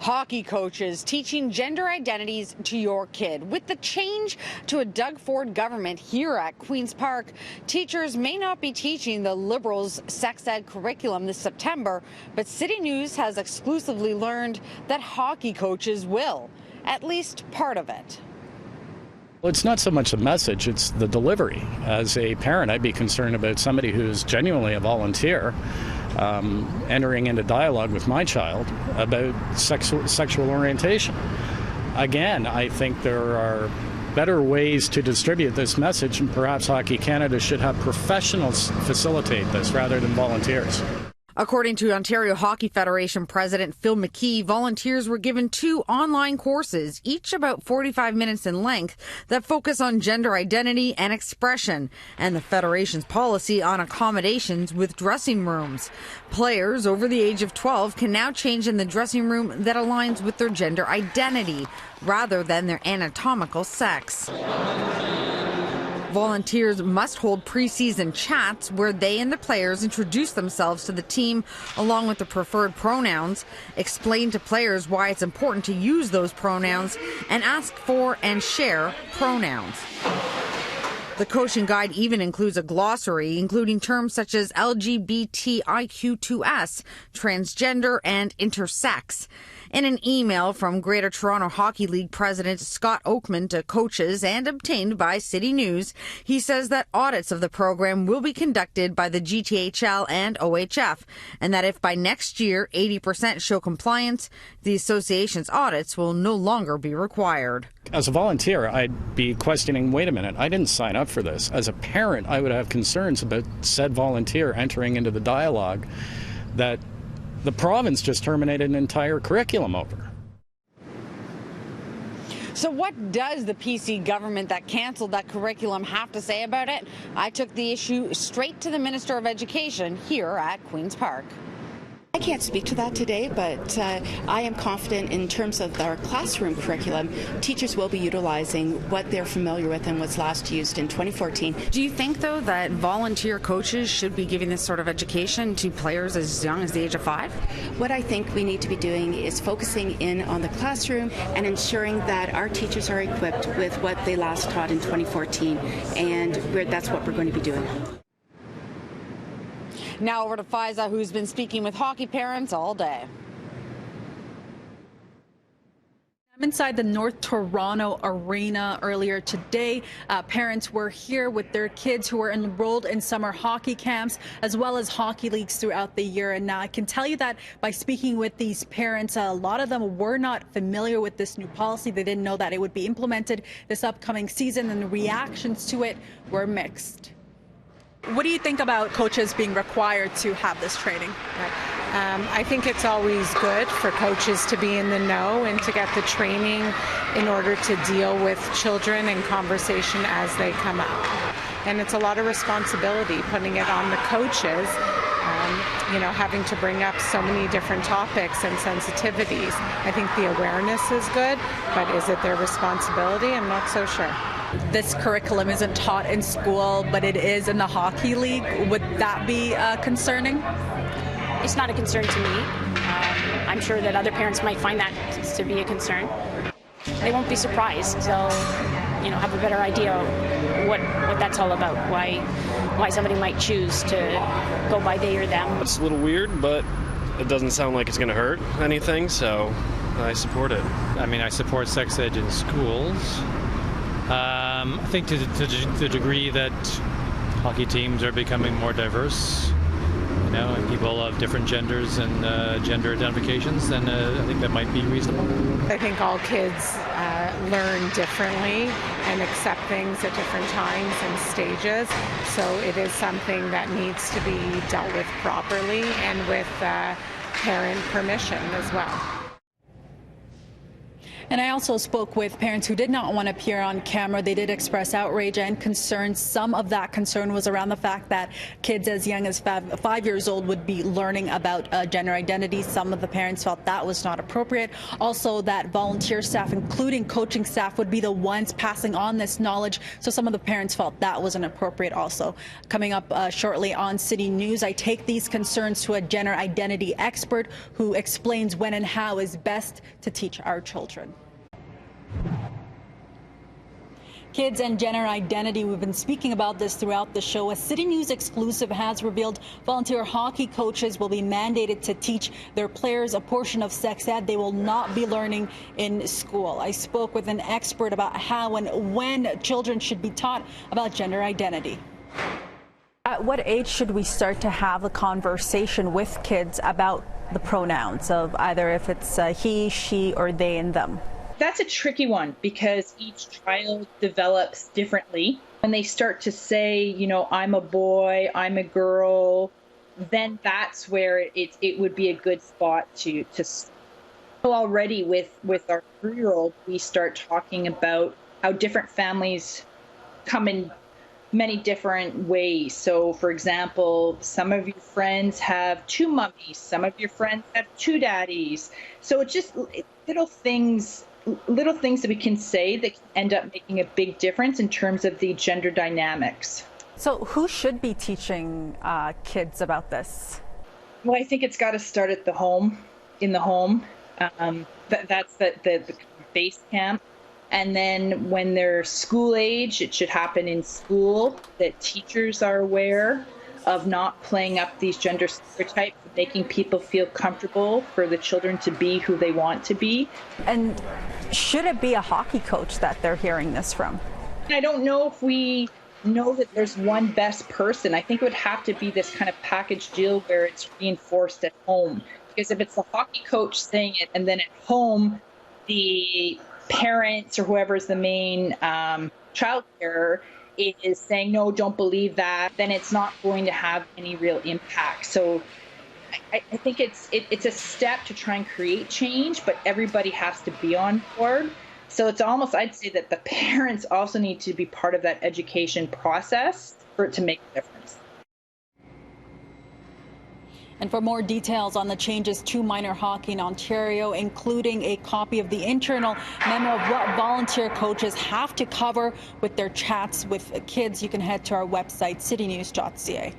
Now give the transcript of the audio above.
Hockey coaches teaching gender identities to your kid. With the change to a Doug Ford government here at Queen's Park, teachers may not be teaching the Liberals' sex ed curriculum this September, but City News has exclusively learned that hockey coaches will, at least part of it. Well, it's not so much the message, it's the delivery. As a parent, I'd be concerned about somebody who's genuinely a volunteer entering into dialogue with my child about sexual orientation. Again, I think there are better ways to distribute this message, and perhaps Hockey Canada should have professionals facilitate this rather than volunteers. According to Ontario Hockey Federation President Phil McKee, volunteers were given 2 online courses, each about 45 minutes in length, that focus on gender identity and expression, and the Federation's policy on accommodations with dressing rooms. Players over the age of 12 can now change in the dressing room that aligns with their gender identity, rather than their anatomical sex. Volunteers must hold preseason chats where they and the players introduce themselves to the team along with the preferred pronouns, explain to players why it's important to use those pronouns, and ask for and share pronouns. The coaching guide even includes a glossary, including terms such as LGBTIQ2S, transgender, and intersex. In an email from Greater Toronto Hockey League President Scott Oakman to coaches and obtained by City News, he says that audits of the program will be conducted by the GTHL and OHF, and that if by next year 80% show compliance, the association's audits will no longer be required. As a volunteer, I'd be questioning, wait a minute, I didn't sign up for this. As a parent, I would have concerns about said volunteer entering into the dialogue that the province just terminated an entire curriculum over. So what does the PC government that canceled that curriculum have to say about it? I took the issue straight to the Minister of Education here at Queen's Park. I can't speak to that today, but I am confident in terms of our classroom curriculum, teachers will be utilizing what they're familiar with and was last used in 2014. Do you think, though, that volunteer coaches should be giving this sort of education to players as young as the age of 5? What I think we need to be doing is focusing in on the classroom and ensuring that our teachers are equipped with what they last taught in 2014, and that's what we're going to be doing. Now over to Faiza, who's been speaking with hockey parents all day. I'm inside the North Toronto Arena earlier today. Parents were here with their kids who were enrolled in summer hockey camps as well as hockey leagues throughout the year. And I can tell you that by speaking with these parents, a lot of them were not familiar with this new policy. They didn't know that it would be implemented this upcoming season, and the reactions to it were mixed. What do you think about coaches being required to have this training? I think it's always good for coaches to be in the know and to get the training in order to deal with children and conversation as they come up. And it's a lot of responsibility putting it on the coaches, having to bring up so many different topics and sensitivities. I think the awareness is good, but is it their responsibility? I'm not so sure. This curriculum isn't taught in school, but it is in the hockey league. Would that be concerning? It's not a concern to me. I'm sure that other parents might find that to be a concern. They won't be surprised. They'll, have a better idea what that's all about. Why somebody might choose to go by they or them. It's a little weird, but it doesn't sound like it's going to hurt anything, so I support it. I support sex ed in schools. I think to the degree that hockey teams are becoming more diverse, and people of different genders and gender identifications, then I think that might be reasonable. I think all kids learn differently and accept things at different times and stages, so it is something that needs to be dealt with properly and with parent permission as well. And I also spoke with parents who did not want to appear on camera. They did express outrage and concern. Some of that concern was around the fact that kids as young as 5 years old would be learning about gender identity. Some of the parents felt that was not appropriate. Also, that volunteer staff, including coaching staff, would be the ones passing on this knowledge. So some of the parents felt that wasn't appropriate also. Coming up shortly on City News, I take these concerns to a gender identity expert who explains when and how is best to teach our children. Kids and gender identity. We've been speaking about this throughout the show. A City News exclusive has revealed volunteer hockey coaches will be mandated to teach their players a portion of sex ed they will not be learning in school. I spoke with an expert about how and when children should be taught about gender identity. At what age should we start to have a conversation with kids about the pronouns of either if it's he, she, or they and them? That's a tricky one because each child develops differently. When they start to say, you know, I'm a boy, I'm a girl, then that's where it would be a good spot to so already with our 3-year-old, we start talking about how different families come in many different ways. So, for example, some of your friends have 2 mummies, some of your friends have 2 daddies. So it's just little things that we can say that can end up making a big difference in terms of the gender dynamics. So who should be teaching kids about this? Well, I think it's got to start at the home, in the home. That's the base camp. And then when they're school age, it should happen in school, that teachers are aware of not playing up these gender stereotypes, making people feel comfortable for the children to be who they want to be. And should it be a hockey coach that they're hearing this from? I don't know if we know that there's one best person. I think it would have to be this kind of package deal where it's reinforced at home. Because if it's the hockey coach saying it and then at home, the parents or whoever is the main child carer is saying, no, don't believe that, then it's not going to have any real impact. So I think it's a step to try and create change, but everybody has to be on board. So it's almost, I'd say that the parents also need to be part of that education process for it to make a difference. And for more details on the changes to minor hockey in Ontario, including a copy of the internal memo of what volunteer coaches have to cover with their chats with kids, you can head to our website, citynews.ca.